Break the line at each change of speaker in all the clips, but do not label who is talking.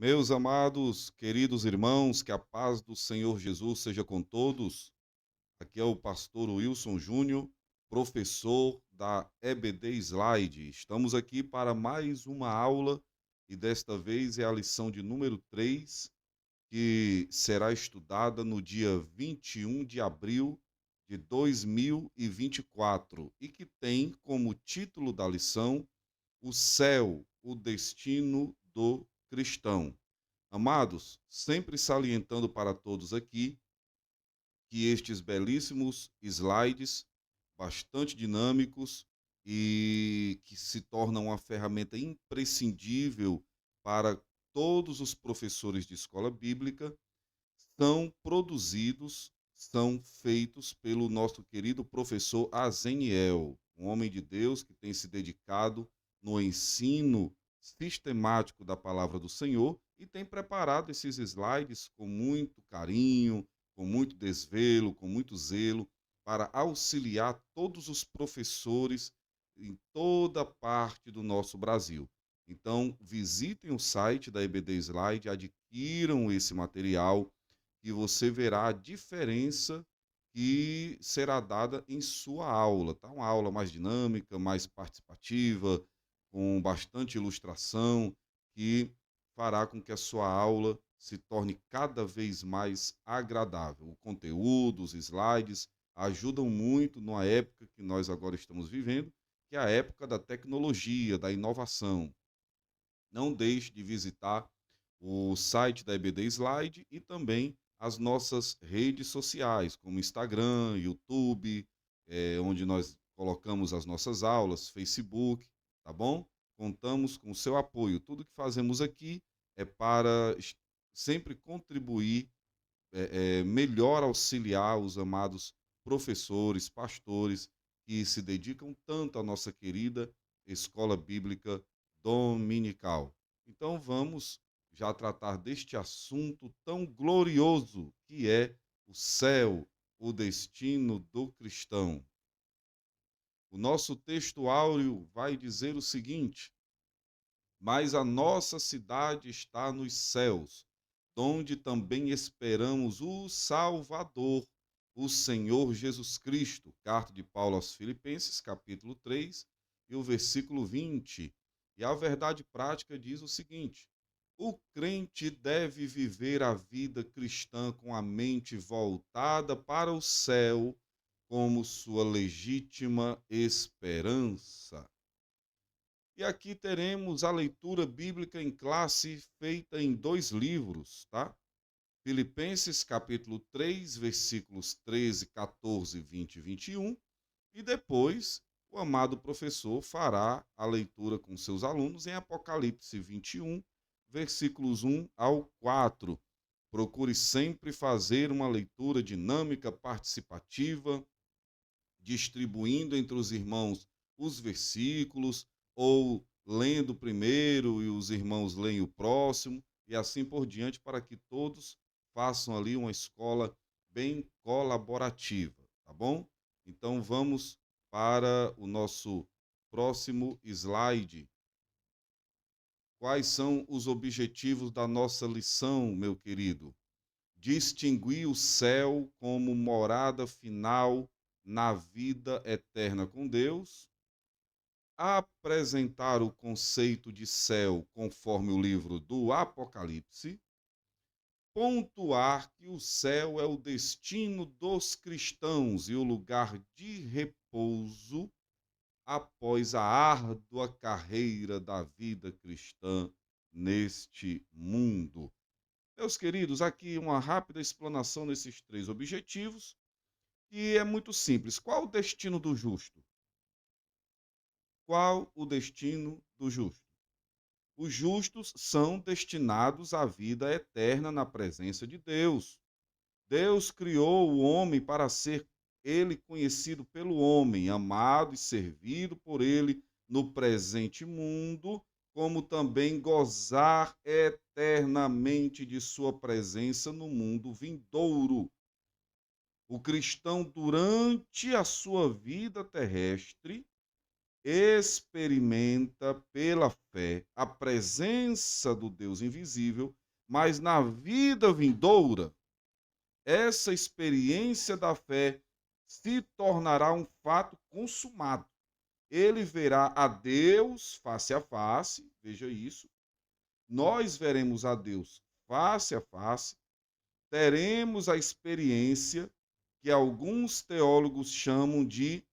Meus amados, queridos irmãos, que a paz do Senhor Jesus seja com todos. Aqui é o pastor Wilson Júnior, professor da EBD Slide. Estamos aqui para mais uma aula e desta vez é a lição de número 3, que será estudada no dia 21 de abril de 2024 e que tem como título da lição O Céu, o Destino do Cristão. Amados, sempre salientando para todos aqui que estes belíssimos slides, bastante dinâmicos e que se tornam uma ferramenta imprescindível para todos os professores de escola bíblica, são produzidos, são feitos pelo nosso querido professor Azeniel, um homem de Deus que tem se dedicado no ensino sistemático da palavra do Senhor e tem preparado esses slides com muito carinho, com muito desvelo, com muito zelo, para auxiliar todos os professores em toda parte do nosso Brasil. Então, visitem o site da EBD Slide, adquiram esse material e você verá a diferença que será dada em sua aula, tá? Uma aula mais dinâmica, mais participativa, com bastante ilustração, que fará com que a sua aula se torne cada vez mais agradável. O conteúdo, os slides ajudam muito numa época que nós agora estamos vivendo, que é a época da tecnologia, da inovação. Não deixe de visitar o site da EBD Slide e também as nossas redes sociais, como Instagram, YouTube, onde nós colocamos as nossas aulas, Facebook, tá bom? Contamos com o seu apoio. Tudo que fazemos aqui é para sempre contribuir, melhor auxiliar os amados professores, pastores que se dedicam tanto à nossa querida escola bíblica dominical. Então vamos já tratar deste assunto tão glorioso que é o céu, o destino do cristão. O nosso texto áureo vai dizer o seguinte: mas a nossa cidade está nos céus, donde também esperamos o Salvador, o Senhor Jesus Cristo. Carta de Paulo aos Filipenses, capítulo 3, e o versículo 20. E a verdade prática diz o seguinte: o crente deve viver a vida cristã com a mente voltada para o céu como sua legítima esperança. E aqui teremos a leitura bíblica em classe feita em dois livros, tá? Filipenses capítulo 3, versículos 13, 14, 20 e 21. E depois o amado professor fará a leitura com seus alunos em Apocalipse 21, versículos 1 ao 4. Procure sempre fazer uma leitura dinâmica, participativa, distribuindo entre os irmãos os versículos, ou lendo o primeiro e os irmãos leem o próximo, e assim por diante, para que todos façam ali uma escola bem colaborativa, tá bom? Então vamos para o nosso próximo slide. Quais são os objetivos da nossa lição, meu querido? Distinguir o céu como morada final na vida eterna com Deus, apresentar o conceito de céu conforme o livro do Apocalipse, pontuar que o céu é o destino dos cristãos e o lugar de repouso após a árdua carreira da vida cristã neste mundo. Meus queridos, aqui uma rápida explanação desses três objetivos, e é muito simples. Qual o destino do justo? Qual o destino do justo? Os justos são destinados à vida eterna na presença de Deus. Deus criou o homem para ser ele conhecido pelo homem, amado e servido por ele no presente mundo, como também gozar eternamente de sua presença no mundo vindouro. O cristão, durante a sua vida terrestre, experimenta pela fé a presença do Deus invisível, mas na vida vindoura, essa experiência da fé se tornará um fato consumado. Ele verá a Deus face a face, veja isso, nós veremos a Deus face a face, teremos a experiência que alguns teólogos chamam de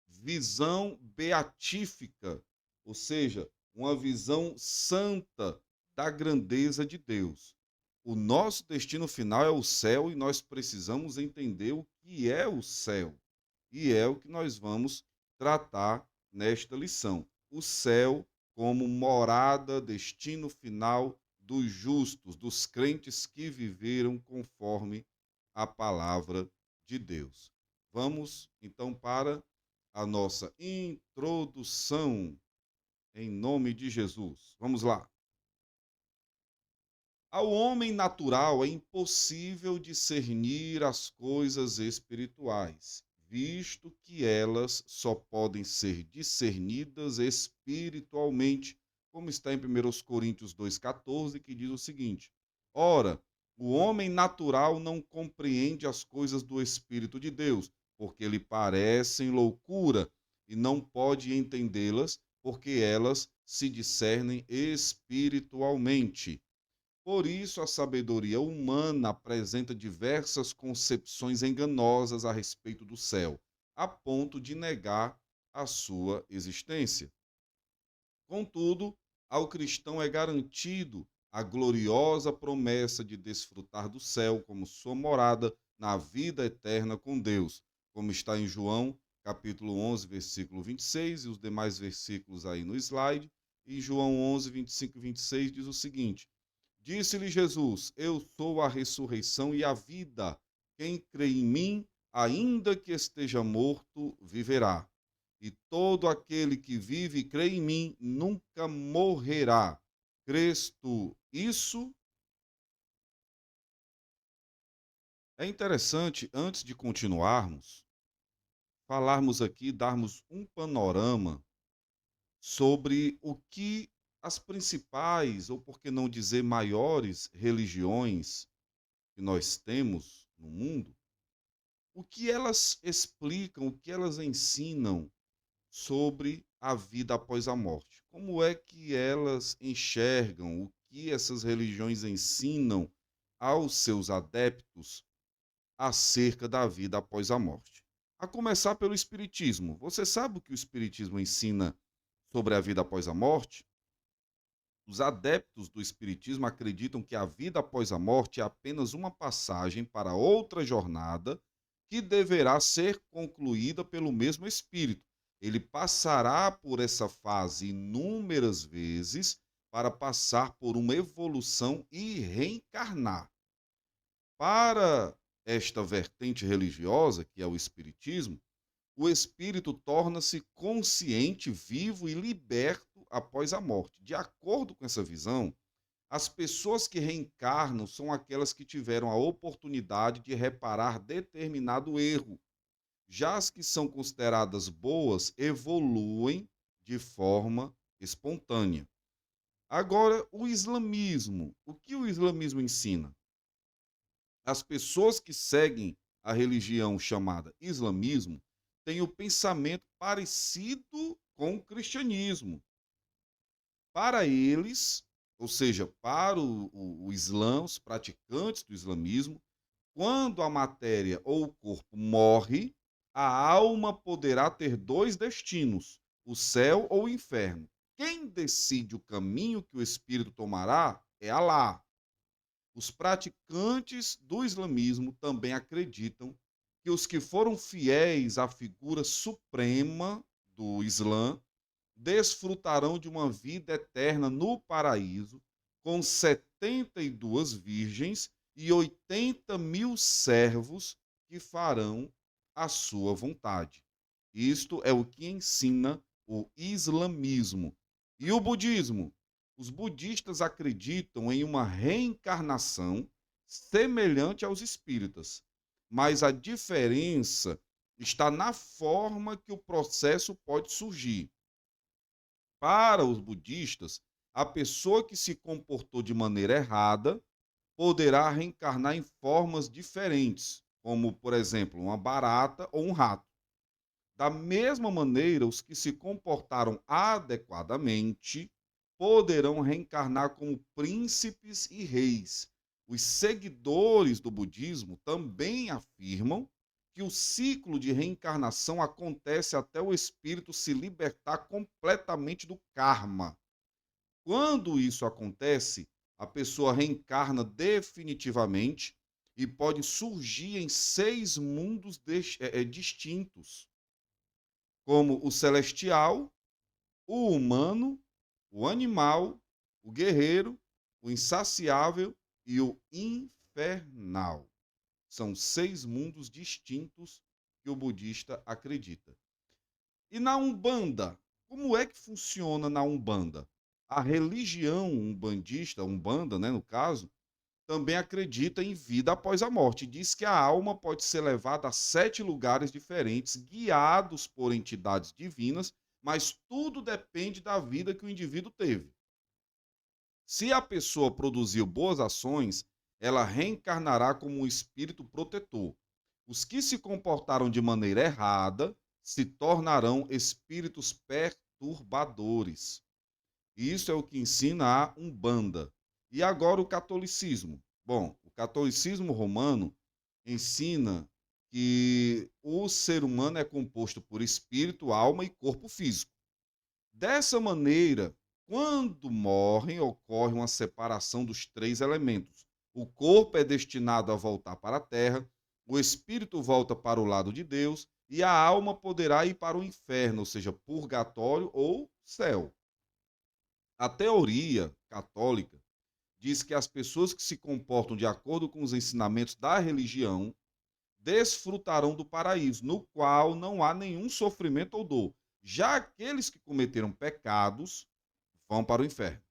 visão beatífica, ou seja, uma visão santa da grandeza de Deus. O nosso destino final é o céu e nós precisamos entender o que é o céu. E é o que nós vamos tratar nesta lição. O céu como morada, destino final dos justos, dos crentes que viveram conforme a palavra de Deus. Vamos então para a nossa introdução em nome de Jesus. Vamos lá. Ao homem natural é impossível discernir as coisas espirituais, visto que elas só podem ser discernidas espiritualmente, como está em 1 Coríntios 2,14, que diz o seguinte: Ora, o homem natural não compreende as coisas do Espírito de Deus, porque lhe parecem loucura, e não pode entendê-las, porque elas se discernem espiritualmente. Por isso, a sabedoria humana apresenta diversas concepções enganosas a respeito do céu, a ponto de negar a sua existência. Contudo, ao cristão é garantido a gloriosa promessa de desfrutar do céu como sua morada na vida eterna com Deus, como está em João, capítulo 11, versículo 26, e os demais versículos aí no slide. E João 11, 25 e 26 diz o seguinte: Disse-lhe Jesus: Eu sou a ressurreição e a vida. Quem crê em mim, ainda que esteja morto, viverá. E todo aquele que vive e crê em mim nunca morrerá. Crês tu isso? É interessante, antes de continuarmos, falarmos aqui, darmos um panorama sobre o que as principais, ou por que não dizer maiores, religiões que nós temos no mundo, o que elas explicam, o que elas ensinam sobre a vida após a morte. Como é que elas enxergam, o que essas religiões ensinam aos seus adeptos acerca da vida após a morte? A começar pelo Espiritismo. Você sabe o que o Espiritismo ensina sobre a vida após a morte? Os adeptos do Espiritismo acreditam que a vida após a morte é apenas uma passagem para outra jornada que deverá ser concluída pelo mesmo Espírito. Ele passará por essa fase inúmeras vezes para passar por uma evolução e reencarnar. Para esta vertente religiosa, que é o Espiritismo, o espírito torna-se consciente, vivo e liberto após a morte. De acordo com essa visão, as pessoas que reencarnam são aquelas que tiveram a oportunidade de reparar determinado erro. Já as que são consideradas boas evoluem de forma espontânea. Agora, o islamismo. O que o islamismo ensina? As pessoas que seguem a religião chamada islamismo têm o pensamento parecido com o cristianismo. Para eles, ou seja, para o Islã, os praticantes do islamismo, quando a matéria ou o corpo morre, a alma poderá ter dois destinos, o céu ou o inferno. Quem decide o caminho que o espírito tomará é Alá. Os praticantes do islamismo também acreditam que os que foram fiéis à figura suprema do Islã desfrutarão de uma vida eterna no paraíso, com 72 virgens e 80 mil servos que farão a sua vontade. Isto é o que ensina o islamismo. E o budismo? Os budistas acreditam em uma reencarnação semelhante aos espíritas, mas a diferença está na forma que o processo pode surgir. Para os budistas, a pessoa que se comportou de maneira errada poderá reencarnar em formas diferentes, como, por exemplo, uma barata ou um rato. Da mesma maneira, os que se comportaram adequadamente poderão reencarnar como príncipes e reis. Os seguidores do budismo também afirmam que o ciclo de reencarnação acontece até o espírito se libertar completamente do karma. Quando isso acontece, a pessoa reencarna definitivamente e pode surgir em 6 mundos distintos, como o celestial, o humano, o animal, o guerreiro, o insaciável e o infernal. São 6 mundos distintos que o budista acredita. E na Umbanda, como é que funciona na Umbanda? A religião umbandista, Umbanda, né, no caso, também acredita em vida após a morte. Diz que a alma pode ser levada a 7 lugares diferentes, guiados por entidades divinas, mas tudo depende da vida que o indivíduo teve. Se a pessoa produziu boas ações, ela reencarnará como um espírito protetor. Os que se comportaram de maneira errada se tornarão espíritos perturbadores. Isso é o que ensina a Umbanda. E agora o catolicismo. Bom, o catolicismo romano ensina que o ser humano é composto por espírito, alma e corpo físico. Dessa maneira, quando morrem, ocorre uma separação dos 3 elementos. O corpo é destinado a voltar para a terra, o espírito volta para o lado de Deus e a alma poderá ir para o inferno, ou seja, purgatório ou céu. A teoria católica diz que as pessoas que se comportam de acordo com os ensinamentos da religião desfrutarão do paraíso, no qual não há nenhum sofrimento ou dor. Já aqueles que cometeram pecados vão para o inferno.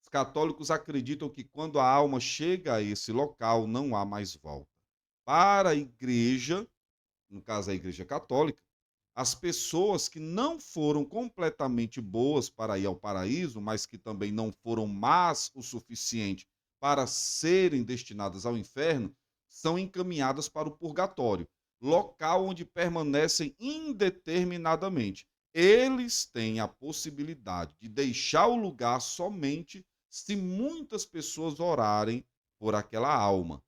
Os católicos acreditam que quando a alma chega a esse local, não há mais volta. Para a igreja, no caso a igreja católica, as pessoas que não foram completamente boas para ir ao paraíso, mas que também não foram más o suficiente para serem destinadas ao inferno, são encaminhadas para o purgatório, local onde permanecem indeterminadamente. Eles têm a possibilidade de deixar o lugar somente se muitas pessoas orarem por aquela alma.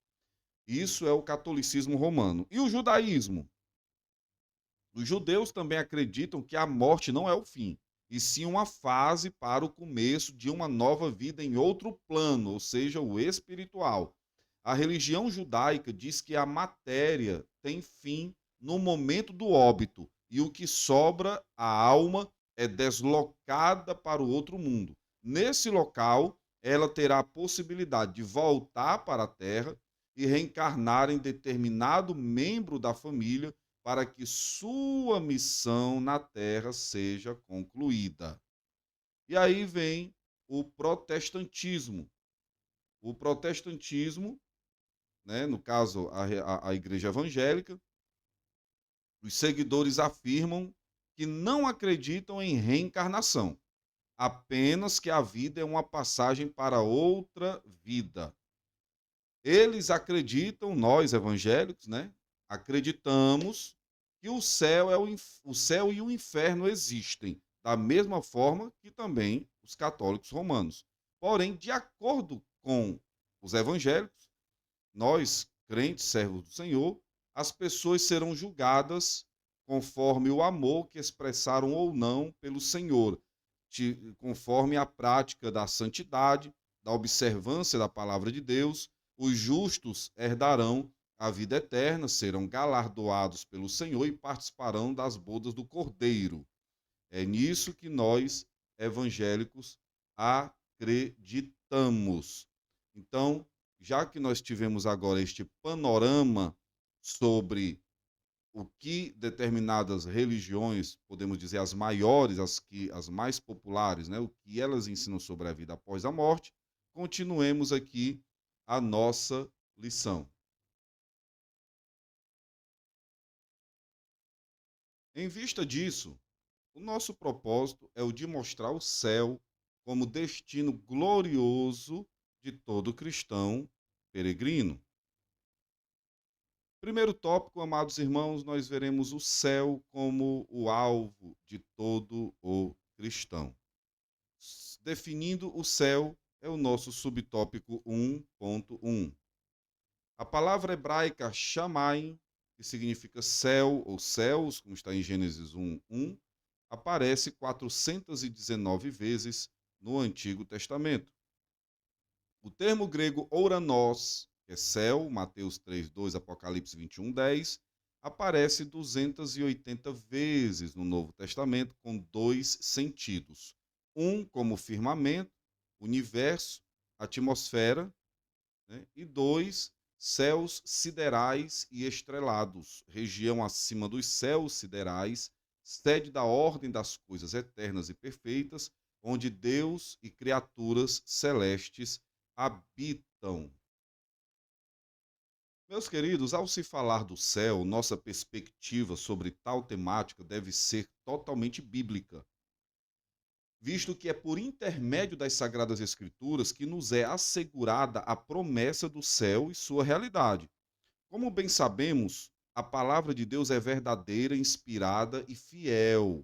Isso é o catolicismo romano. E o judaísmo? Os judeus também acreditam que a morte não é o fim, e sim uma fase para o começo de uma nova vida em outro plano, ou seja, o espiritual. A religião judaica diz que a matéria tem fim no momento do óbito, e o que sobra, a alma, é deslocada para o outro mundo. Nesse local, ela terá a possibilidade de voltar para a terra e reencarnar em determinado membro da família para que sua missão na terra seja concluída. E aí vem o protestantismo. O protestantismo, né, no caso a igreja evangélica, os seguidores afirmam que não acreditam em reencarnação, apenas que a vida é uma passagem para outra vida. Eles acreditam, nós evangélicos, né, acreditamos que o céu e o inferno existem, da mesma forma que também os católicos romanos. Porém, de acordo com os evangélicos, nós, crentes, servos do Senhor, as pessoas serão julgadas conforme o amor que expressaram ou não pelo Senhor, conforme a prática da santidade, da observância da palavra de Deus. Os justos herdarão a vida eterna, serão galardoados pelo Senhor e participarão das bodas do Cordeiro. É nisso que nós, evangélicos, acreditamos. Então, já que nós tivemos agora este panorama sobre o que determinadas religiões, podemos dizer as maiores, as mais populares, né, o que elas ensinam sobre a vida após a morte, continuemos aqui a nossa lição. Em vista disso, o nosso propósito é o de mostrar o céu como destino glorioso de todo cristão peregrino. Primeiro tópico, amados irmãos, nós veremos o céu como o alvo de todo o cristão. Definindo o céu é o nosso subtópico 1.1. A palavra hebraica shamayim, que significa céu ou céus, como está em Gênesis 1:1, aparece 419 vezes no Antigo Testamento. O termo grego ouranos, que é céu, Mateus 3:2, Apocalipse 21:10, aparece 280 vezes no Novo Testamento com dois sentidos. Um como firmamento, universo, atmosfera, né? E dois, céus siderais e estrelados, região acima dos céus siderais, sede da ordem das coisas eternas e perfeitas, onde Deus e criaturas celestes habitam. Meus queridos, ao se falar do céu, nossa perspectiva sobre tal temática deve ser totalmente bíblica, visto que é por intermédio das Sagradas Escrituras que nos é assegurada a promessa do céu e sua realidade. Como bem sabemos, a palavra de Deus é verdadeira, inspirada e fiel.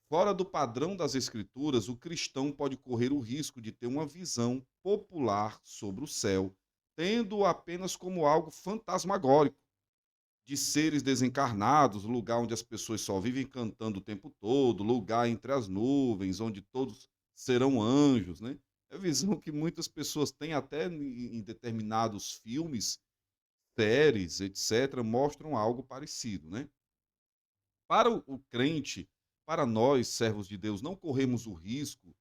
Fora do padrão das Escrituras, o cristão pode correr o risco de ter uma visão popular sobre o céu, tendo-o apenas como algo fantasmagórico, de seres desencarnados, lugar onde as pessoas só vivem cantando o tempo todo, lugar entre as nuvens, onde todos serão anjos, né? É a visão que muitas pessoas têm até em determinados filmes, séries, etc., mostram algo parecido, né? Para o crente, para nós, servos de Deus, não corremos o risco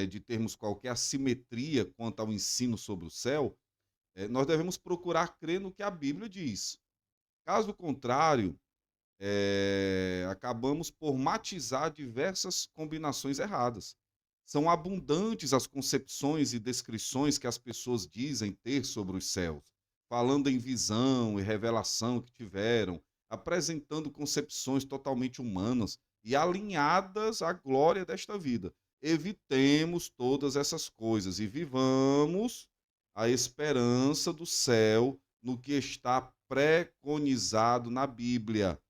de termos qualquer assimetria quanto ao ensino sobre o céu, nós devemos procurar crer no que a Bíblia diz. Caso contrário, acabamos por matizar diversas combinações erradas. São abundantes as concepções e descrições que as pessoas dizem ter sobre os céus, falando em visão e revelação que tiveram, apresentando concepções totalmente humanas e alinhadas à glória desta vida. Evitemos todas essas coisas e vivamos a esperança do céu no que está preconizado na Bíblia.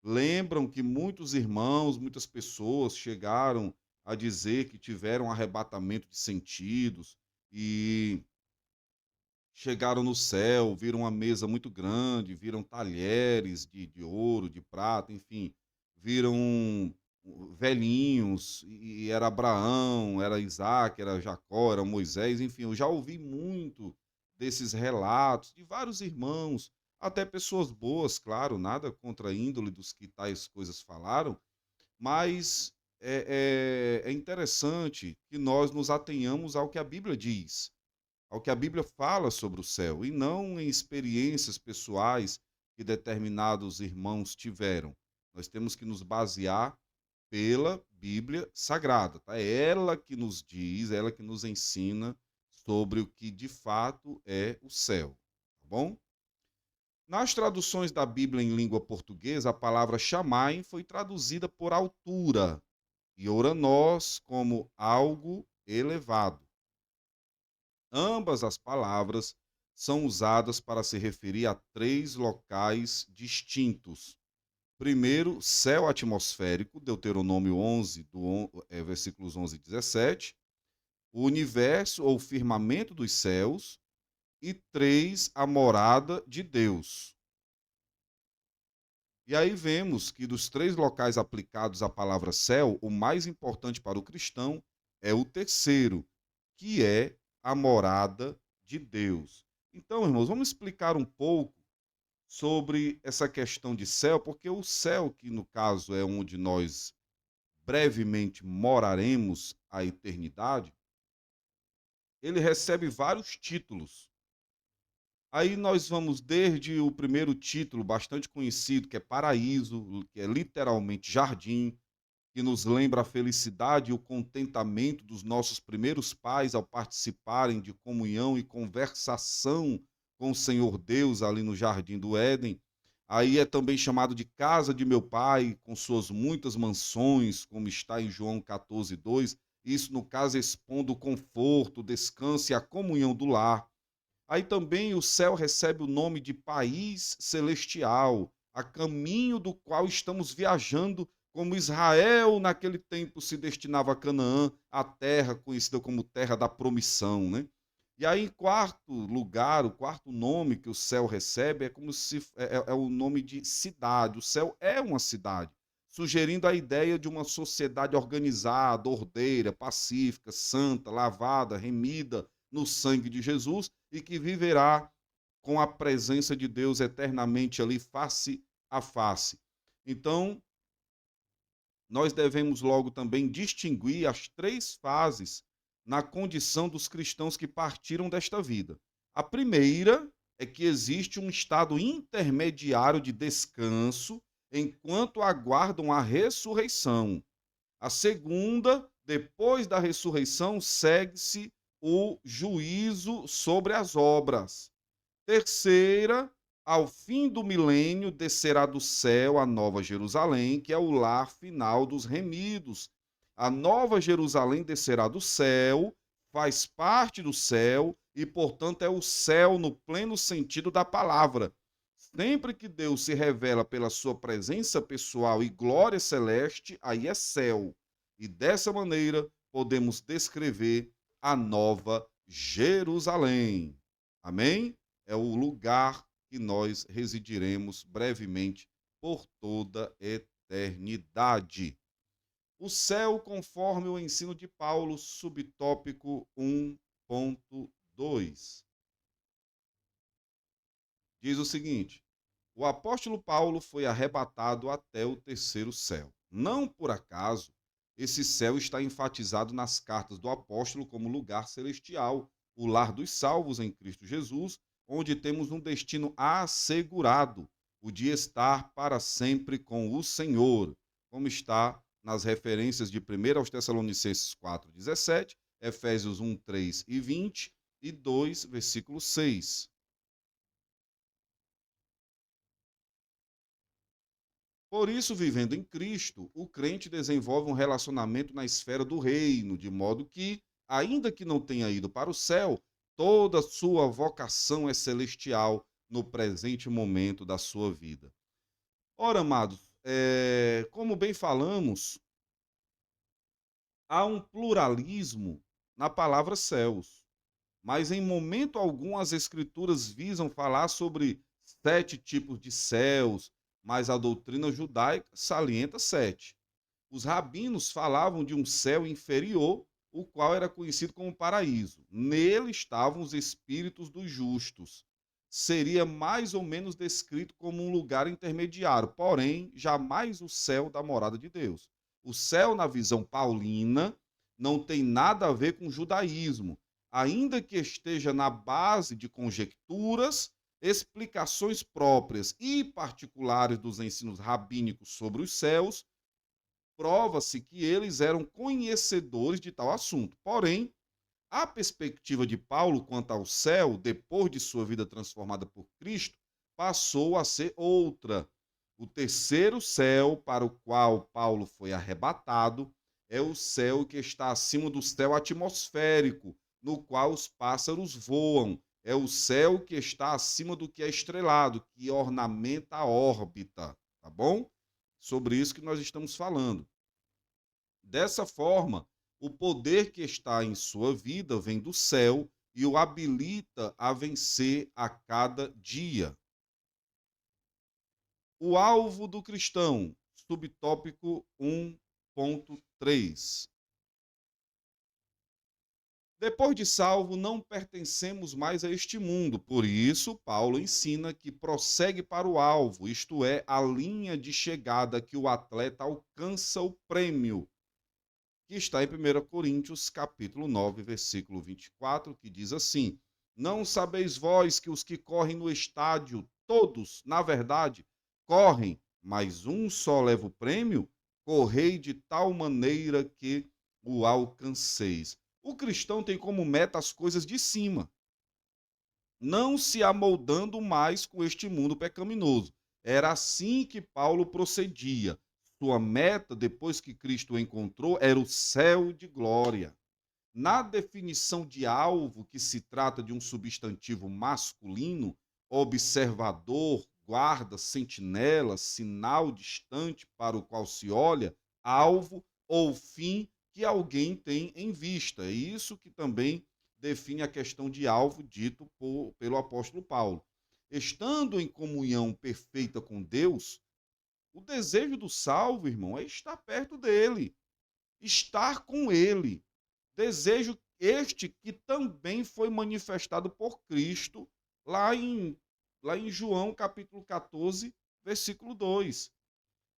Lembram que muitos irmãos, muitas pessoas chegaram a dizer que tiveram arrebatamento de sentidos e chegaram no céu, viram uma mesa muito grande, viram talheres de ouro, de prata, enfim, viram velhinhos, e era Abraão, era Isaac, era Jacó, era Moisés, enfim, eu já ouvi muito desses relatos de vários irmãos, até pessoas boas, claro, nada contra a índole dos que tais coisas falaram, mas é interessante que nós nos atenhamos ao que a Bíblia diz, ao que a Bíblia fala sobre o céu, e não em experiências pessoais que determinados irmãos tiveram. Nós temos que nos basear pela Bíblia Sagrada, tá? É ela que nos diz, é ela que nos ensina sobre o que de fato é o céu, tá bom? Nas traduções da Bíblia em língua portuguesa, a palavra chamai foi traduzida por altura e ouranós como algo elevado. Ambas as palavras são usadas para se referir a três locais distintos. Primeiro, céu atmosférico, Deuteronômio 11, versículos 11 e 17. O universo ou firmamento dos céus. E três, a morada de Deus. E aí vemos que dos três locais aplicados à palavra céu, o mais importante para o cristão é o terceiro, que é a morada de Deus. Então, irmãos, vamos explicar um pouco sobre essa questão de céu, porque o céu, que no caso é onde nós brevemente moraremos a eternidade, ele recebe vários títulos. Aí nós vamos desde o primeiro título, bastante conhecido, que é paraíso, que é literalmente jardim, que nos lembra a felicidade e o contentamento dos nossos primeiros pais ao participarem de comunhão e conversação com o Senhor Deus ali no jardim do Éden. Aí é também chamado de casa de meu pai, com suas muitas mansões, como está em João 14:2. Isso, no caso, expondo o conforto, o descanso e a comunhão do lar. Aí também o céu recebe o nome de país celestial, a caminho do qual estamos viajando, como Israel naquele tempo se destinava a Canaã, a terra conhecida como terra da promissão, né? E aí, em quarto lugar, o quarto nome que o céu recebe é como se é o nome de cidade. O céu é uma cidade, sugerindo a ideia de uma sociedade organizada, ordeira, pacífica, santa, lavada, remida no sangue de Jesus e que viverá com a presença de Deus eternamente ali, face a face. Então, nós devemos logo também distinguir as três fases na condição dos cristãos que partiram desta vida. A primeira é que existe um estado intermediário de descanso enquanto aguardam a ressurreição. A segunda, depois da ressurreição, segue-se o juízo sobre as obras. Terceira, ao fim do milênio, descerá do céu a Nova Jerusalém, que é o lar final dos remidos. A Nova Jerusalém descerá do céu, faz parte do céu e, portanto, é o céu no pleno sentido da palavra. Sempre que Deus se revela pela sua presença pessoal e glória celeste, aí é céu. E dessa maneira podemos descrever a Nova Jerusalém. Amém? É o lugar que nós residiremos brevemente por toda eternidade. O céu, conforme o ensino de Paulo, subtópico 1.2. Diz o seguinte: o apóstolo Paulo foi arrebatado até o terceiro céu. Não por acaso, esse céu está enfatizado nas cartas do apóstolo como lugar celestial, o lar dos salvos em Cristo Jesus, onde temos um destino assegurado, o de estar para sempre com o Senhor, como está nas referências de 1 aos Tessalonicenses 4:17, Efésios 1:3 e 20 e 2, versículo 6. Por isso, vivendo em Cristo, o crente desenvolve um relacionamento na esfera do reino, de modo que, ainda que não tenha ido para o céu, toda sua vocação é celestial no presente momento da sua vida. Ora, amados, como bem falamos, há um pluralismo na palavra céus, mas em momento algum as escrituras visam falar sobre 7 tipos de céus, mas a doutrina judaica salienta 7. Os rabinos falavam de um céu inferior, o qual era conhecido como paraíso. Nele estavam os espíritos dos justos. Seria mais ou menos descrito como um lugar intermediário, porém, jamais o céu da morada de Deus. O céu, na visão paulina, não tem nada a ver com o judaísmo, ainda que esteja na base de conjecturas, explicações próprias e particulares dos ensinos rabínicos sobre os céus, prova-se que eles eram conhecedores de tal assunto. Porém, a perspectiva de Paulo quanto ao céu, depois de sua vida transformada por Cristo, passou a ser outra. O terceiro céu para o qual Paulo foi arrebatado é o céu que está acima do céu atmosférico, no qual os pássaros voam. É o céu que está acima do que é estrelado, que ornamenta a órbita, tá bom? Sobre isso que nós estamos falando. Dessa forma, o poder que está em sua vida vem do céu e o habilita a vencer a cada dia. O alvo do cristão, subtópico 1.3. Depois de salvo, não pertencemos mais a este mundo. Por isso, Paulo ensina que prossegue para o alvo, isto é, a linha de chegada que o atleta alcança o prêmio, que está em 1 Coríntios, capítulo 9, versículo 24, que diz assim: não sabeis vós que os que correm no estádio, todos, na verdade, correm, mas um só leva o prêmio? Correi de tal maneira que o alcanceis. O cristão tem como meta as coisas de cima, não se amoldando mais com este mundo pecaminoso. Era assim que Paulo procedia. Sua meta, depois que Cristo o encontrou, era o céu de glória. Na definição de alvo, que se trata de um substantivo masculino, observador, guarda, sentinela, sinal distante para o qual se olha, alvo ou fim que alguém tem em vista. É isso que também define a questão de alvo dito pelo apóstolo Paulo. Estando em comunhão perfeita com Deus, o desejo do salvo, irmão, é estar perto dele, estar com ele. Desejo este que também foi manifestado por Cristo lá em João capítulo 14, versículo 2.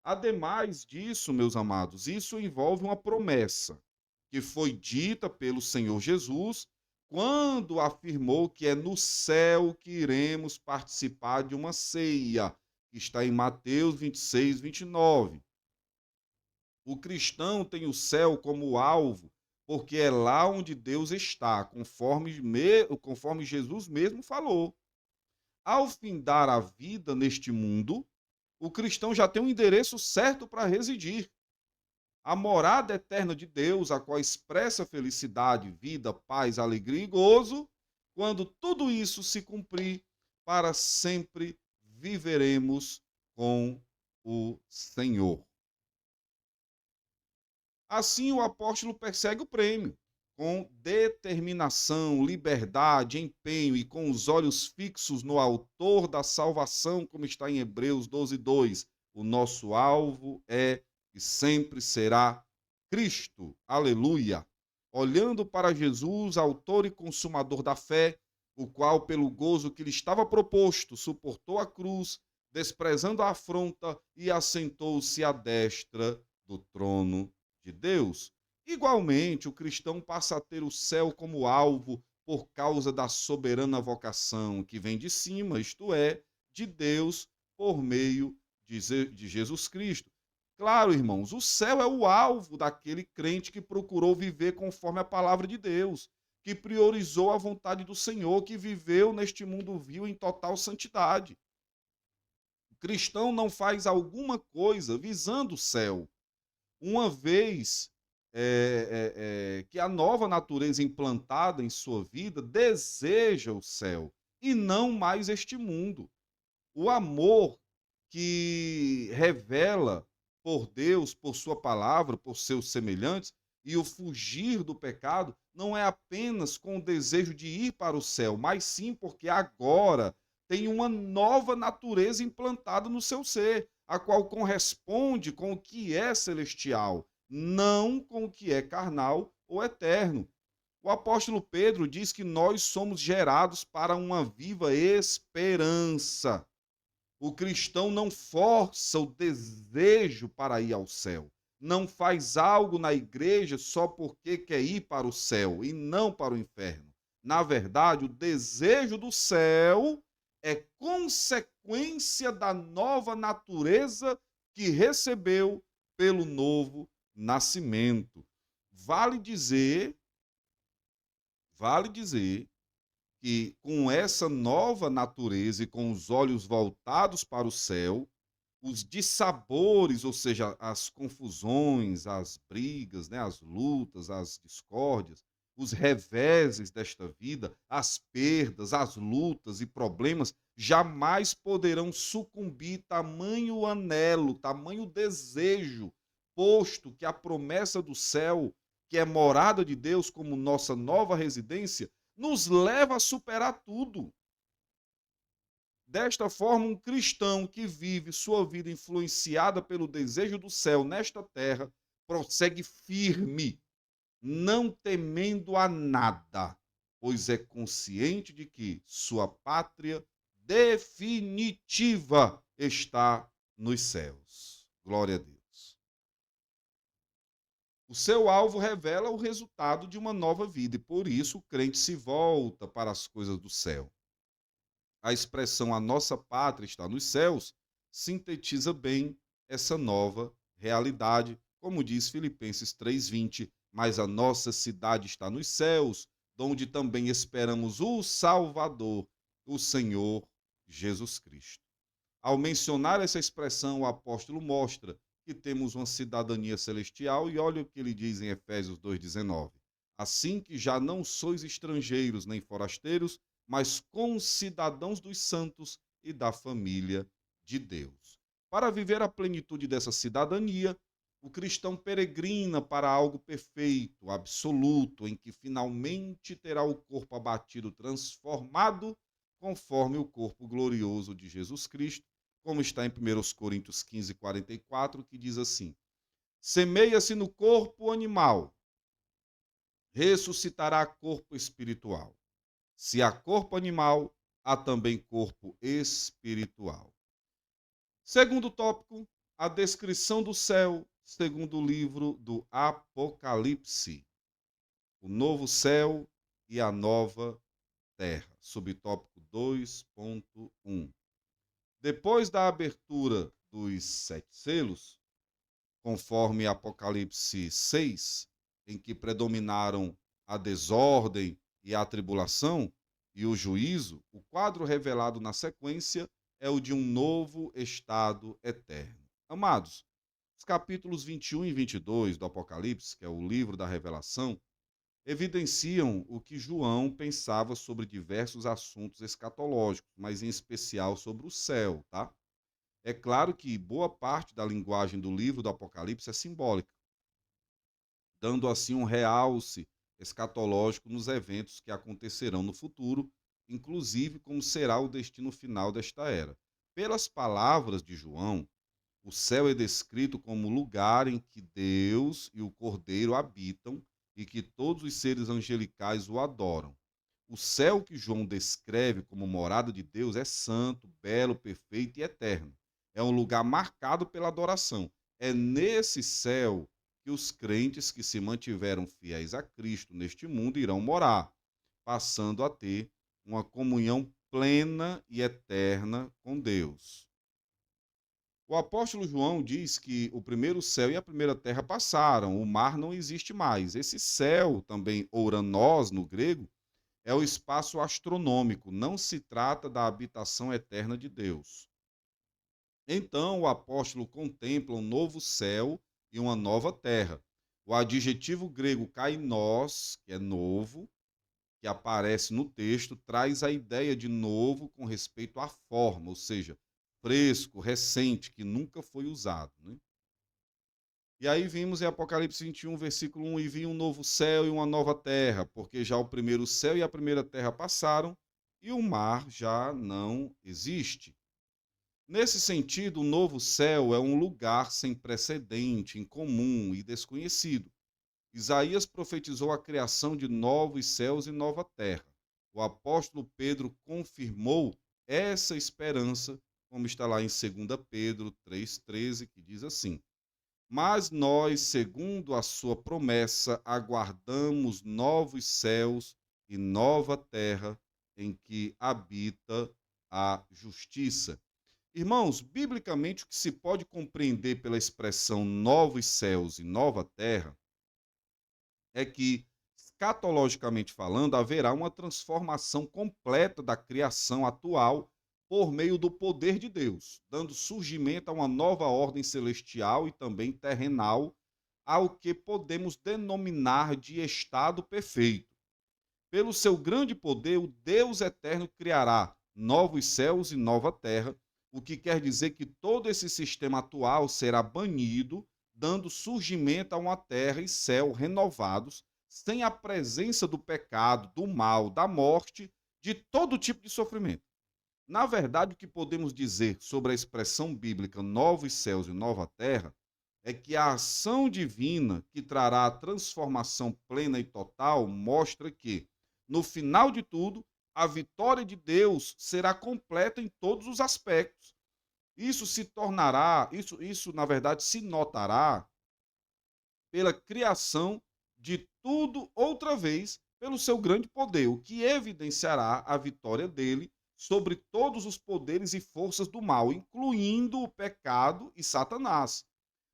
Ademais disso, meus amados, isso envolve uma promessa que foi dita pelo Senhor Jesus quando afirmou que é no céu que iremos participar de uma ceia, que está em Mateus 26, 29. O cristão tem o céu como alvo, porque é lá onde Deus está, conforme Jesus mesmo falou. Ao findar a vida neste mundo, o cristão já tem um endereço certo para residir. A morada eterna de Deus, a qual expressa felicidade, vida, paz, alegria e gozo, quando tudo isso se cumprir, para sempre viveremos com o Senhor. Assim, o apóstolo persegue o prêmio, com determinação, liberdade, empenho e com os olhos fixos no autor da salvação, como está em Hebreus 12, 2. O nosso alvo é e sempre será Cristo. Aleluia! Olhando para Jesus, autor e consumador da fé, o qual, pelo gozo que lhe estava proposto, suportou a cruz, desprezando a afronta e assentou-se à destra do trono de Deus. Igualmente, o cristão passa a ter o céu como alvo por causa da soberana vocação que vem de cima, isto é, de Deus por meio de Jesus Cristo. Claro, irmãos, o céu é o alvo daquele crente que procurou viver conforme a palavra de Deus, que priorizou a vontade do Senhor, que viveu neste mundo vil em total santidade. O cristão não faz alguma coisa visando o céu, uma vez que a nova natureza implantada em sua vida deseja o céu e não mais este mundo. O amor que revela por Deus, por sua palavra, por seus semelhantes, e o fugir do pecado não é apenas com o desejo de ir para o céu, mas sim porque agora tem uma nova natureza implantada no seu ser, a qual corresponde com o que é celestial, não com o que é carnal ou eterno. O apóstolo Pedro diz que nós somos gerados para uma viva esperança. O cristão não força o desejo para ir ao céu. Não faz algo na igreja só porque quer ir para o céu e não para o inferno. Na verdade, o desejo do céu é consequência da nova natureza que recebeu pelo novo nascimento. Vale dizer, vale dizer que com essa nova natureza e com os olhos voltados para o céu, os dissabores, ou seja, as confusões, as brigas, né, as lutas, as discórdias, os reveses desta vida, as perdas, as lutas e problemas, jamais poderão sucumbir tamanho anelo, tamanho desejo, posto que a promessa do céu, que é morada de Deus como nossa nova residência, nos leva a superar tudo. Desta forma, um cristão que vive sua vida influenciada pelo desejo do céu nesta terra, prossegue firme, não temendo a nada, pois é consciente de que sua pátria definitiva está nos céus. Glória a Deus. O seu alvo revela o resultado de uma nova vida e por isso o crente se volta para as coisas do céu. A expressão "a nossa pátria está nos céus" sintetiza bem essa nova realidade, como diz Filipenses 3:20, mas a nossa cidade está nos céus, donde também esperamos o Salvador, o Senhor Jesus Cristo. Ao mencionar essa expressão, o apóstolo mostra que temos uma cidadania celestial e olha o que ele diz em Efésios 2,19. Assim que já não sois estrangeiros nem forasteiros, mas concidadãos dos santos e da família de Deus. Para viver a plenitude dessa cidadania, o cristão peregrina para algo perfeito, absoluto, em que finalmente terá o corpo abatido transformado conforme o corpo glorioso de Jesus Cristo, como está em 1 Coríntios 15, 44, que diz assim: semeia-se no corpo animal, ressuscitará corpo espiritual. Se há corpo animal, há também corpo espiritual. Segundo tópico, a descrição do céu, segundo o livro do Apocalipse. O novo céu e a nova terra. Subtópico 2.1. Depois da abertura dos 7 selos, conforme Apocalipse 6, em que predominaram a desordem e a tribulação e o juízo, o quadro revelado na sequência é o de um novo estado eterno. Amados, os capítulos 21 e 22 do Apocalipse, que é o livro da revelação, evidenciam o que João pensava sobre diversos assuntos escatológicos, mas em especial sobre o céu, tá? É claro que boa parte da linguagem do livro do Apocalipse é simbólica, dando assim um realce escatológico nos eventos que acontecerão no futuro, inclusive como será o destino final desta era. Pelas palavras de João, o céu é descrito como o lugar em que Deus e o Cordeiro habitam e que todos os seres angelicais o adoram. O céu que João descreve como morada de Deus é santo, belo, perfeito e eterno. É um lugar marcado pela adoração. É nesse céu que os crentes que se mantiveram fiéis a Cristo neste mundo irão morar, passando a ter uma comunhão plena e eterna com Deus. O apóstolo João diz que o primeiro céu e a primeira terra passaram, o mar não existe mais. Esse céu, também ouranós no grego, é o espaço astronômico, não se trata da habitação eterna de Deus. Então, o apóstolo contempla um novo céu e uma nova terra. O adjetivo grego kainos, que é novo, que aparece no texto, traz a ideia de novo com respeito à forma, ou seja, fresco, recente, que nunca foi usado, né? E aí vimos em Apocalipse 21, versículo 1, e vi um novo céu e uma nova terra, porque já o primeiro céu e a primeira terra passaram, e o mar já não existe. Nesse sentido, o novo céu é um lugar sem precedente, incomum e desconhecido. Isaías profetizou a criação de novos céus e nova terra. O apóstolo Pedro confirmou essa esperança, como está lá em 2 Pedro 3,13, que diz assim: mas nós, segundo a sua promessa, aguardamos novos céus e nova terra em que habita a justiça. Irmãos, biblicamente, o que se pode compreender pela expressão novos céus e nova terra é que, escatologicamente falando, haverá uma transformação completa da criação atual por meio do poder de Deus, dando surgimento a uma nova ordem celestial e também terrenal, ao que podemos denominar de estado perfeito. Pelo seu grande poder, o Deus eterno criará novos céus e nova terra, o que quer dizer que todo esse sistema atual será banido, dando surgimento a uma terra e céu renovados, sem a presença do pecado, do mal, da morte, de todo tipo de sofrimento. Na verdade, o que podemos dizer sobre a expressão bíblica novos céus e nova terra é que a ação divina que trará a transformação plena e total mostra que, no final de tudo, a vitória de Deus será completa em todos os aspectos. Isso se tornará, isso na verdade se notará pela criação de tudo outra vez pelo seu grande poder, o que evidenciará a vitória dele sobre todos os poderes e forças do mal, incluindo o pecado e Satanás.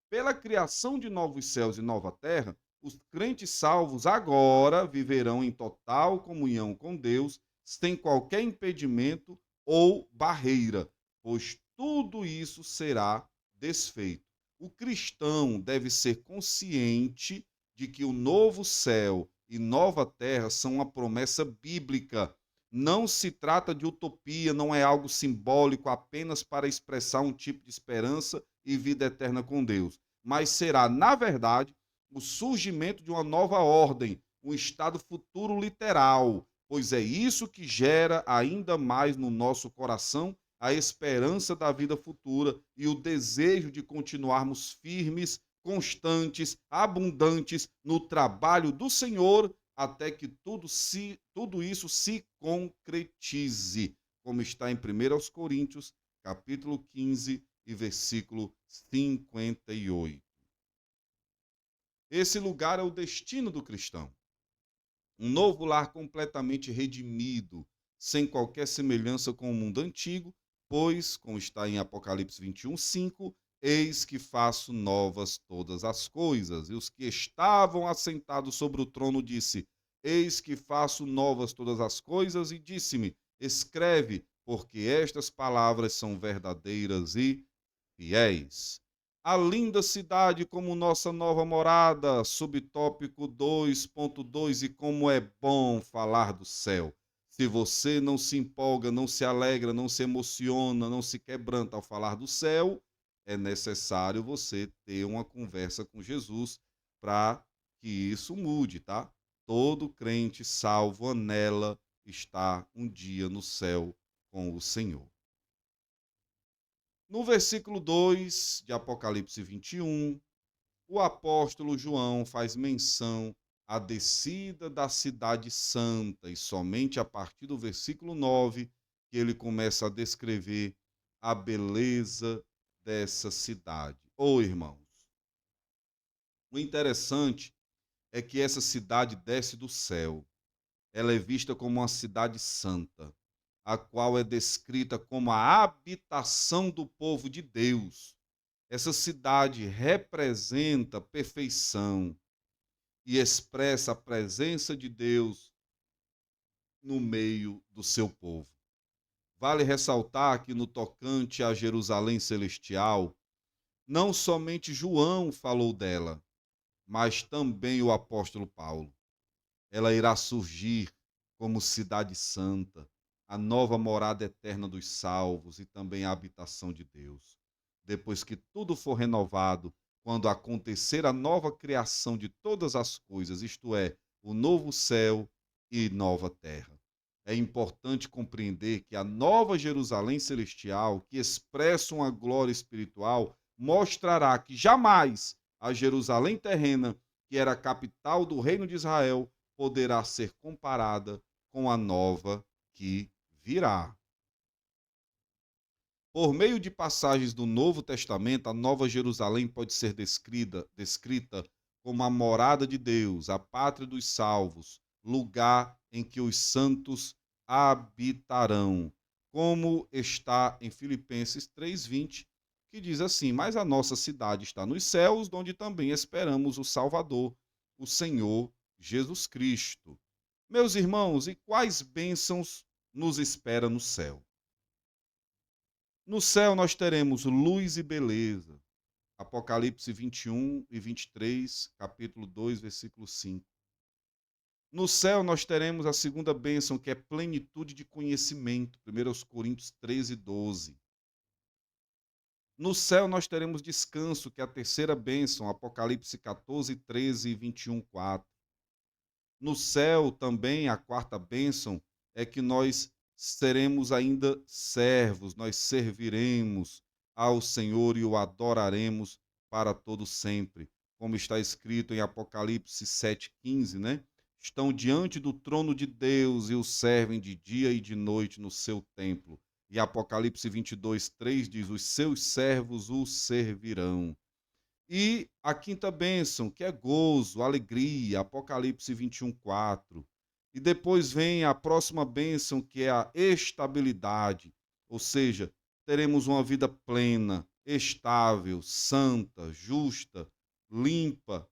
Pela criação de novos céus e nova terra, os crentes salvos agora viverão em total comunhão com Deus, sem qualquer impedimento ou barreira, pois tudo isso será desfeito. O cristão deve ser consciente de que o novo céu e nova terra são uma promessa bíblica. Não se trata de utopia, não é algo simbólico apenas para expressar um tipo de esperança e vida eterna com Deus, mas será, na verdade, o surgimento de uma nova ordem, um estado futuro literal, pois é isso que gera ainda mais no nosso coração a esperança da vida futura e o desejo de continuarmos firmes, constantes, abundantes no trabalho do Senhor, até que tudo isso se concretize, como está em 1 Coríntios, capítulo 15 e versículo 58. Esse lugar é o destino do cristão. Um novo lar completamente redimido, sem qualquer semelhança com o mundo antigo, pois, como está em Apocalipse 21:5, eis que faço novas todas as coisas. E os que estavam assentados sobre o trono disse: eis que faço novas todas as coisas, e disse-me: escreve, porque estas palavras são verdadeiras e fiéis. A linda cidade como nossa nova morada, subtópico 2.2, e como é bom falar do céu. Se você não se empolga, não se alegra, não se emociona, não se quebranta ao falar do céu, é necessário você ter uma conversa com Jesus para que isso mude, tá? Todo crente salvo anela estar um dia no céu com o Senhor. No versículo 2 de Apocalipse 21, o apóstolo João faz menção à descida da cidade santa, e somente a partir do versículo 9 que ele começa a descrever a beleza dessa cidade. Irmãos, o interessante é que essa cidade desce do céu. Ela é vista como uma cidade santa, a qual é descrita como a habitação do povo de Deus. Essa cidade representa perfeição e expressa a presença de Deus no meio do seu povo. Vale ressaltar que no tocante a Jerusalém celestial, não somente João falou dela, mas também o apóstolo Paulo. Ela irá surgir como cidade santa, a nova morada eterna dos salvos e também a habitação de Deus. Depois que tudo for renovado, quando acontecer a nova criação de todas as coisas, isto é, o novo céu e nova terra. É importante compreender que a nova Jerusalém celestial, que expressa uma glória espiritual, mostrará que jamais a Jerusalém terrena, que era a capital do reino de Israel, poderá ser comparada com a nova que virá. Por meio de passagens do Novo Testamento, a Nova Jerusalém pode ser descrita como a morada de Deus, a pátria dos salvos, lugar em que os santos habitarão, como está em Filipenses 3:20, que diz assim: mas a nossa cidade está nos céus, onde também esperamos o Salvador, o Senhor Jesus Cristo. Meus irmãos, e quais bênçãos nos espera no céu? No céu nós teremos luz e beleza. Apocalipse 21 e 23, capítulo 2, versículo 5. No céu nós teremos a segunda bênção, que é plenitude de conhecimento. 1 Coríntios 13, 12. No céu nós teremos descanso, que é a terceira bênção. Apocalipse 14, 13 e 21, 4. No céu também a quarta bênção é que nós seremos ainda servos, nós serviremos ao Senhor e o adoraremos para todo sempre, como está escrito em Apocalipse 7:15, né? Estão diante do trono de Deus e o servem de dia e de noite no seu templo. E Apocalipse 22:3 diz: os seus servos o servirão. E a quinta bênção, que é gozo, alegria, Apocalipse 21:4. E depois vem a próxima bênção, que é a estabilidade, ou seja, teremos uma vida plena, estável, santa, justa, limpa,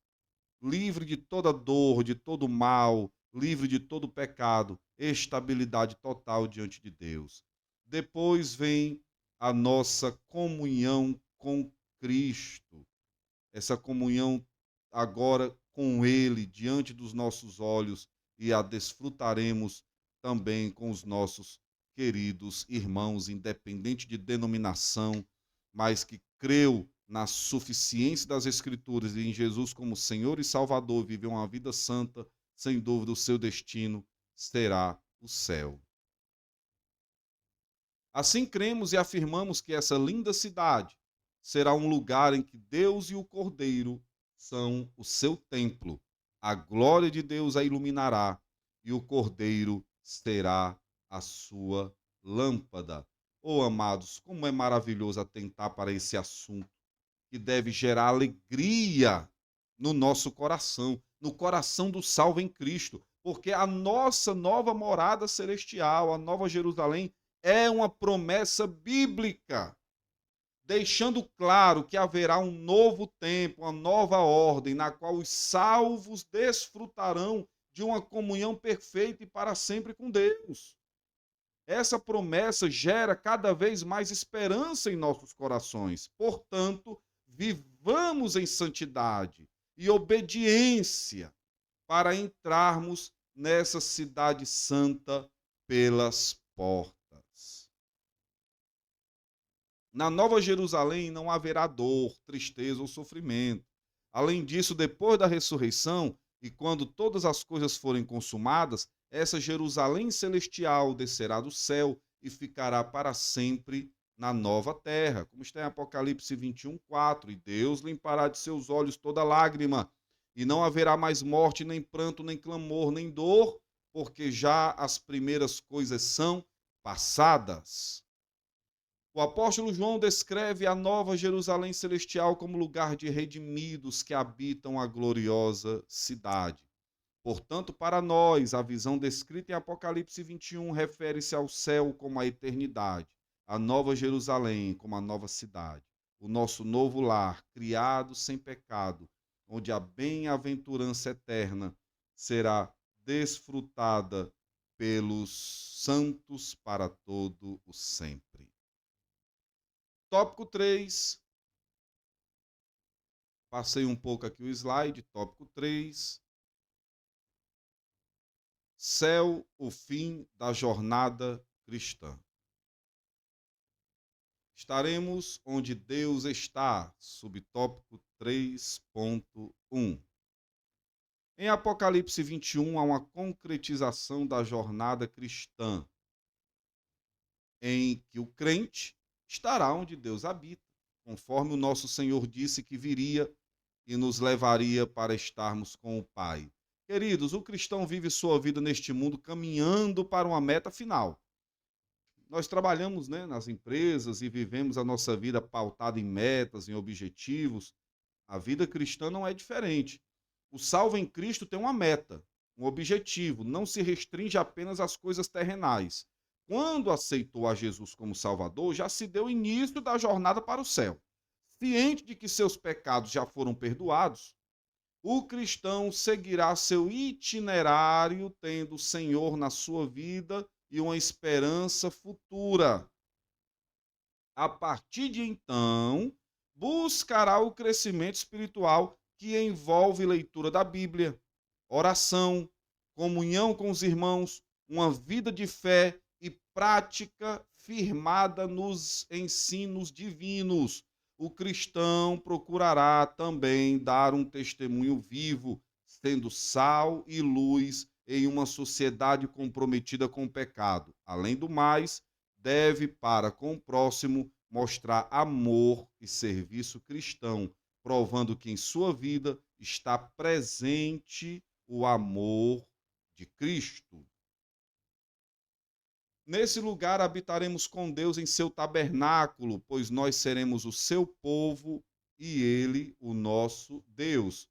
livre de toda dor, de todo mal, livre de todo pecado, estabilidade total diante de Deus. Depois vem a nossa comunhão com Cristo, essa comunhão agora com Ele, diante dos nossos olhos, e a desfrutaremos também com os nossos queridos irmãos, independente de denominação, mas que creu na suficiência das Escrituras e em Jesus como Senhor e Salvador, vive uma vida santa, sem dúvida o seu destino será o céu. Assim cremos e afirmamos que essa linda cidade será um lugar em que Deus e o Cordeiro são o seu templo. A glória de Deus a iluminará e o Cordeiro será a sua lâmpada. Oh, amados, como é maravilhoso atentar para esse assunto que deve gerar alegria no nosso coração, no coração do salvo em Cristo, porque a nossa nova morada celestial, a Nova Jerusalém, é uma promessa bíblica, deixando claro que haverá um novo tempo, uma nova ordem, na qual os salvos desfrutarão de uma comunhão perfeita e para sempre com Deus. Essa promessa gera cada vez mais esperança em nossos corações. Portanto, vivamos em santidade e obediência para entrarmos nessa cidade santa pelas portas. Na Nova Jerusalém não haverá dor, tristeza ou sofrimento. Além disso, depois da ressurreição e quando todas as coisas forem consumadas, essa Jerusalém celestial descerá do céu e ficará para sempre na nova terra, como está em Apocalipse 21, 4. E Deus limpará de seus olhos toda lágrima, e não haverá mais morte, nem pranto, nem clamor, nem dor, porque já as primeiras coisas são passadas. O apóstolo João descreve a nova Jerusalém celestial como lugar de redimidos que habitam a gloriosa cidade. Portanto, para nós, a visão descrita em Apocalipse 21 refere-se ao céu como a eternidade, a nova Jerusalém como a nova cidade, o nosso novo lar, criado sem pecado, onde a bem-aventurança eterna será desfrutada pelos santos para todo o sempre. Tópico 3. Passei um pouco aqui o slide. Tópico 3. Céu, o fim da jornada cristã. Estaremos onde Deus está, subtópico 3.1. Em Apocalipse 21, há uma concretização da jornada cristã, em que o crente estará onde Deus habita, conforme o nosso Senhor disse que viria e nos levaria para estarmos com o Pai. Queridos, o cristão vive sua vida neste mundo caminhando para uma meta final. Nós trabalhamos, nas empresas e vivemos a nossa vida pautada em metas, em objetivos. A vida cristã não é diferente. O salvo em Cristo tem uma meta, um objetivo, não se restringe apenas às coisas terrenais. Quando aceitou a Jesus como Salvador, já se deu início da jornada para o céu. Ciente de que seus pecados já foram perdoados, o cristão seguirá seu itinerário, tendo o Senhor na sua vida e uma esperança futura. A partir de então, buscará o crescimento espiritual que envolve leitura da Bíblia, oração, comunhão com os irmãos, uma vida de fé e prática firmada nos ensinos divinos. O cristão procurará também dar um testemunho vivo, sendo sal e luz em uma sociedade comprometida com o pecado. Além do mais, deve para com o próximo mostrar amor e serviço cristão, provando que em sua vida está presente o amor de Cristo. Nesse lugar habitaremos com Deus em seu tabernáculo, pois nós seremos o seu povo e ele o nosso Deus.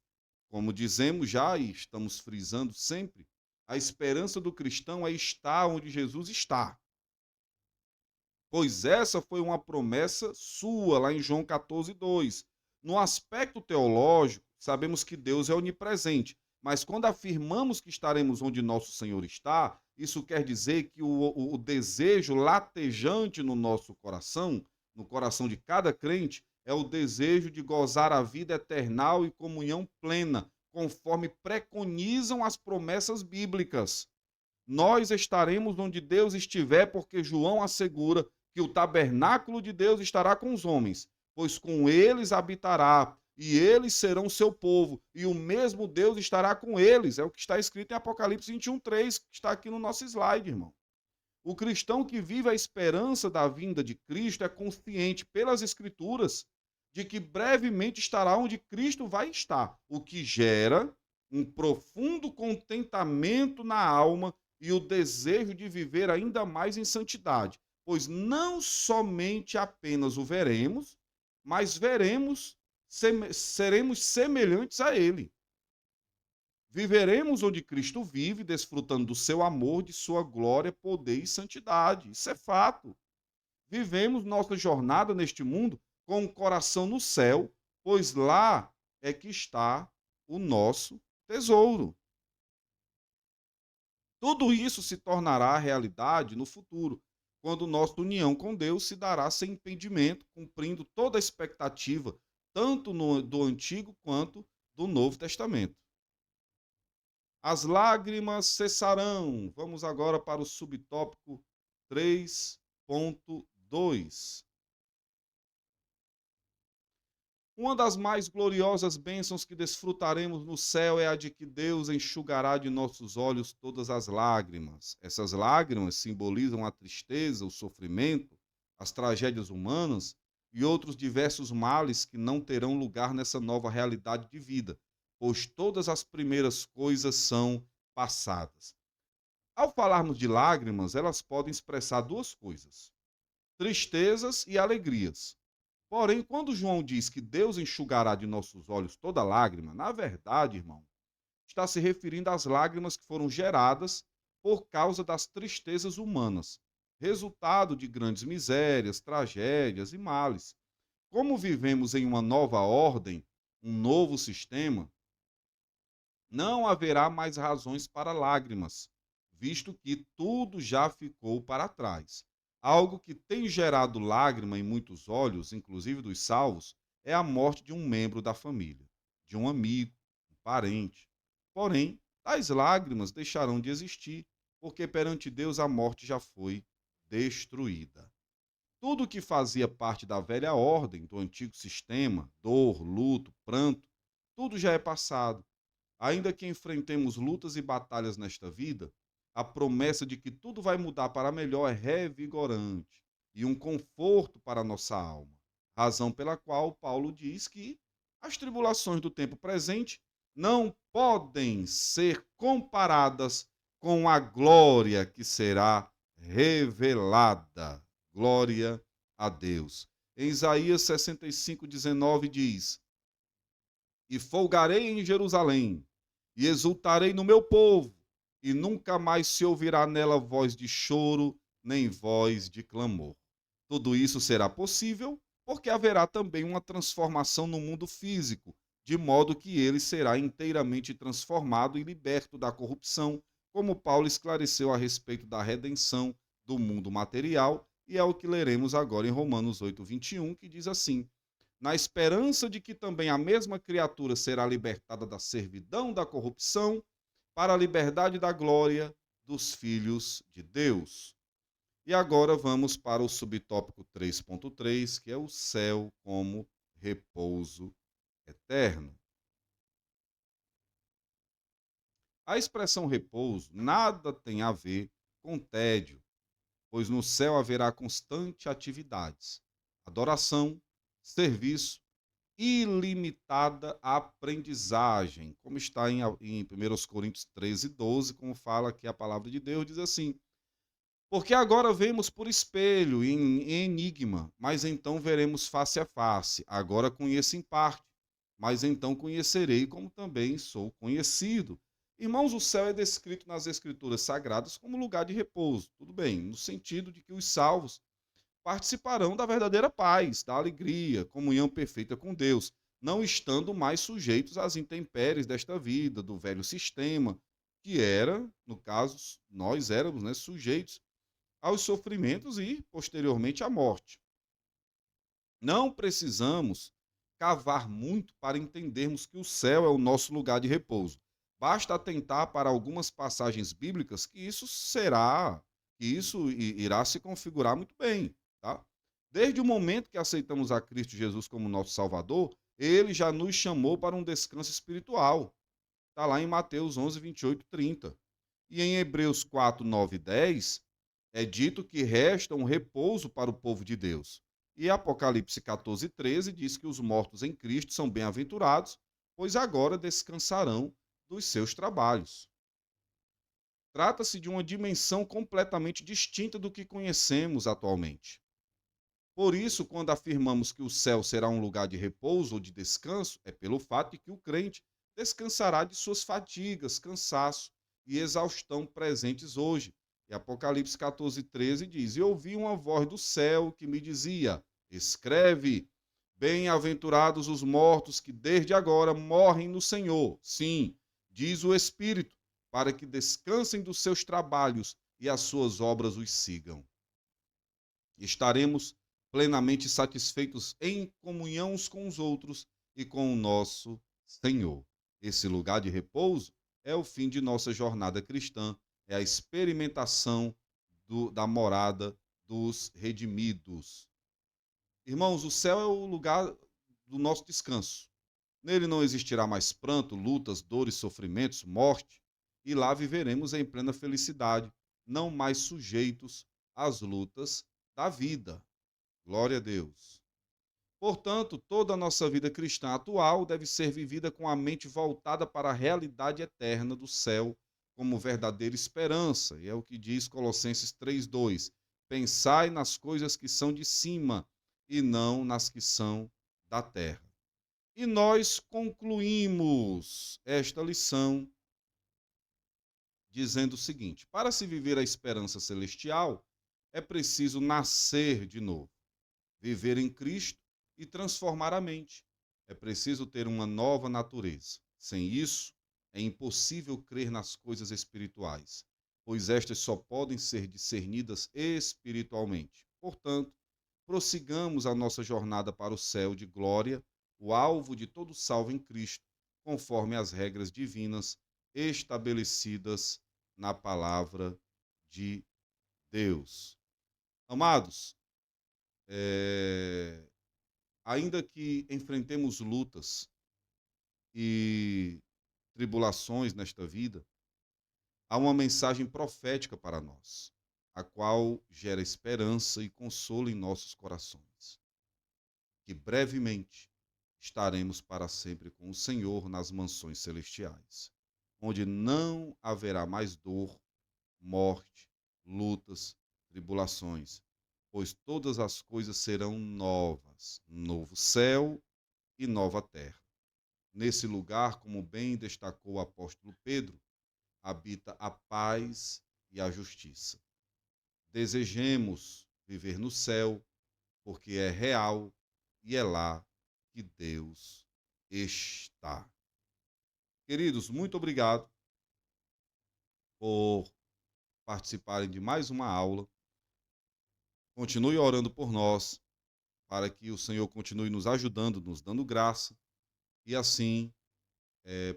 Como dizemos já e estamos frisando sempre, a esperança do cristão é estar onde Jesus está. Pois essa foi uma promessa sua, lá em João 14:2. No aspecto teológico, sabemos que Deus é onipresente, mas quando afirmamos que estaremos onde nosso Senhor está, isso quer dizer que o desejo latejante no nosso coração no coração de cada crente é o desejo de gozar a vida eternal e comunhão plena, conforme preconizam as promessas bíblicas. Nós estaremos onde Deus estiver, porque João assegura que o tabernáculo de Deus estará com os homens, pois com eles habitará, e eles serão seu povo, e o mesmo Deus estará com eles. É o que está escrito em Apocalipse 21:3, que está aqui no nosso slide, irmão. O cristão que vive a esperança da vinda de Cristo é consciente pelas Escrituras de que brevemente estará onde Cristo vai estar, o que gera um profundo contentamento na alma e o desejo de viver ainda mais em santidade, pois não somente apenas o veremos, mas seremos semelhantes a ele. Viveremos onde Cristo vive, desfrutando do seu amor, de sua glória, poder e santidade. Isso é fato. Vivemos nossa jornada neste mundo com o coração no céu, pois lá é que está o nosso tesouro. Tudo isso se tornará realidade no futuro, quando nossa união com Deus se dará sem impedimento, cumprindo toda a expectativa, tanto do Antigo quanto do Novo Testamento. As lágrimas cessarão. Vamos agora para o subtópico 3.2. Uma das mais gloriosas bênçãos que desfrutaremos no céu é a de que Deus enxugará de nossos olhos todas as lágrimas. Essas lágrimas simbolizam a tristeza, o sofrimento, as tragédias humanas e outros diversos males que não terão lugar nessa nova realidade de vida, pois todas as primeiras coisas são passadas. Ao falarmos de lágrimas, elas podem expressar duas coisas: tristezas e alegrias. Porém, quando João diz que Deus enxugará de nossos olhos toda lágrima, na verdade, irmão, está se referindo às lágrimas que foram geradas por causa das tristezas humanas, resultado de grandes misérias, tragédias e males. Como vivemos em uma nova ordem, um novo sistema, não haverá mais razões para lágrimas, visto que tudo já ficou para trás. Algo que tem gerado lágrima em muitos olhos, inclusive dos salvos, é a morte de um membro da família, de um amigo, um parente. Porém, tais lágrimas deixarão de existir, porque perante Deus a morte já foi destruída. Tudo que fazia parte da velha ordem, do antigo sistema, dor, luto, pranto, tudo já é passado. Ainda que enfrentemos lutas e batalhas nesta vida, a promessa de que tudo vai mudar para melhor é revigorante e um conforto para a nossa alma. Razão pela qual Paulo diz que as tribulações do tempo presente não podem ser comparadas com a glória que será revelada. Glória a Deus. Em Isaías 65:19 diz: E folgarei em Jerusalém, e exultarei no meu povo, e nunca mais se ouvirá nela voz de choro, nem voz de clamor. Tudo isso será possível porque haverá também uma transformação no mundo físico, de modo que ele será inteiramente transformado e liberto da corrupção, como Paulo esclareceu a respeito da redenção do mundo material, e é o que leremos agora em Romanos 8:21, que diz assim: na esperança de que também a mesma criatura será libertada da servidão da corrupção para a liberdade da glória dos filhos de Deus. E agora vamos para o subtópico 3.3, que é o céu como repouso eterno. A expressão repouso nada tem a ver com tédio, pois no céu haverá constante atividades, adoração, serviço, ilimitada aprendizagem, como está em 1 Coríntios 13:12, como fala aqui a palavra de Deus, diz assim: porque agora vemos por espelho, em enigma, mas então veremos face a face. Agora conheço em parte, mas então conhecerei como também sou conhecido. Irmãos, o céu é descrito nas Escrituras Sagradas como lugar de repouso. Tudo bem, no sentido de que os salvos participarão da verdadeira paz, da alegria, comunhão perfeita com Deus, não estando mais sujeitos às intempéries desta vida, do velho sistema, que era, no caso, nós éramos, né, sujeitos aos sofrimentos e, posteriormente, à morte. Não precisamos cavar muito para entendermos que o céu é o nosso lugar de repouso. Basta atentar para algumas passagens bíblicas que irá se configurar muito bem, tá? Desde o momento que aceitamos a Cristo Jesus como nosso Salvador, ele já nos chamou para um descanso espiritual. Está lá em Mateus 11, 28, 30. E em Hebreus 4, 9 e 10, é dito que resta um repouso para o povo de Deus. E Apocalipse 14, 13 diz que os mortos em Cristo são bem-aventurados, pois agora descansarão dos seus trabalhos. Trata-se de uma dimensão completamente distinta do que conhecemos atualmente. Por isso, quando afirmamos que o céu será um lugar de repouso ou de descanso, é pelo fato de que o crente descansará de suas fadigas, cansaço e exaustão presentes hoje. E Apocalipse 14, 13 diz: E ouvi uma voz do céu que me dizia: Escreve, bem-aventurados os mortos que desde agora morrem no Senhor. Sim, diz o Espírito, para que descansem dos seus trabalhos e as suas obras os sigam. Estaremos plenamente satisfeitos em comunhão uns com os outros e com o nosso Senhor. Esse lugar de repouso é o fim de nossa jornada cristã, é a experimentação da morada dos redimidos. Irmãos, o céu é o lugar do nosso descanso. Nele não existirá mais pranto, lutas, dores, sofrimentos, morte, e lá viveremos em plena felicidade, não mais sujeitos às lutas da vida. Glória a Deus. Portanto, toda a nossa vida cristã atual deve ser vivida com a mente voltada para a realidade eterna do céu como verdadeira esperança. E é o que diz Colossenses 3:2. Pensai nas coisas que são de cima e não nas que são da terra. E nós concluímos esta lição dizendo o seguinte: para se viver a esperança celestial, é preciso nascer de novo, viver em Cristo e transformar a mente. É preciso ter uma nova natureza. Sem isso, é impossível crer nas coisas espirituais, pois estas só podem ser discernidas espiritualmente. Portanto, prossigamos a nossa jornada para o céu de glória, o alvo de todo salvo em Cristo, conforme as regras divinas estabelecidas na palavra de Deus. Amados, é, ainda que enfrentemos lutas e tribulações nesta vida, há uma mensagem profética para nós, a qual gera esperança e consolo em nossos corações. Que brevemente estaremos para sempre com o Senhor nas mansões celestiais, onde não haverá mais dor, morte, lutas, tribulações, pois todas as coisas serão novas, novo céu e nova terra. Nesse lugar, como bem destacou o apóstolo Pedro, habita a paz e a justiça. Desejemos viver no céu, porque é real e é lá que Deus está. Queridos, muito obrigado por participarem de mais uma aula. Continue orando por nós, para que o Senhor continue nos ajudando, nos dando graça, e assim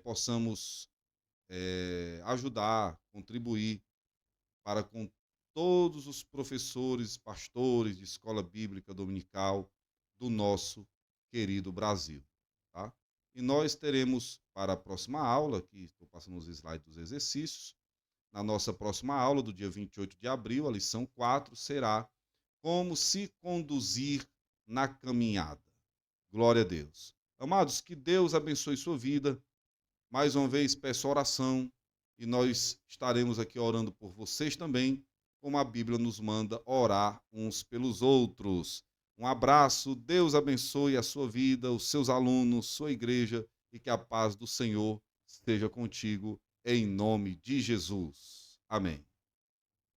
possamos ajudar, contribuir para com todos os professores, pastores de escola bíblica dominical do nosso querido Brasil. Tá? E nós teremos para a próxima aula, que estou passando os slides dos exercícios, na nossa próxima aula, do dia 28 de abril, a lição 4 será como se conduzir na caminhada. Glória a Deus. Amados, que Deus abençoe sua vida. Mais uma vez, peço oração e nós estaremos aqui orando por vocês também, como a Bíblia nos manda orar uns pelos outros. Um abraço, Deus abençoe a sua vida, os seus alunos, sua igreja e que a paz do Senhor esteja contigo, em nome de Jesus. Amém.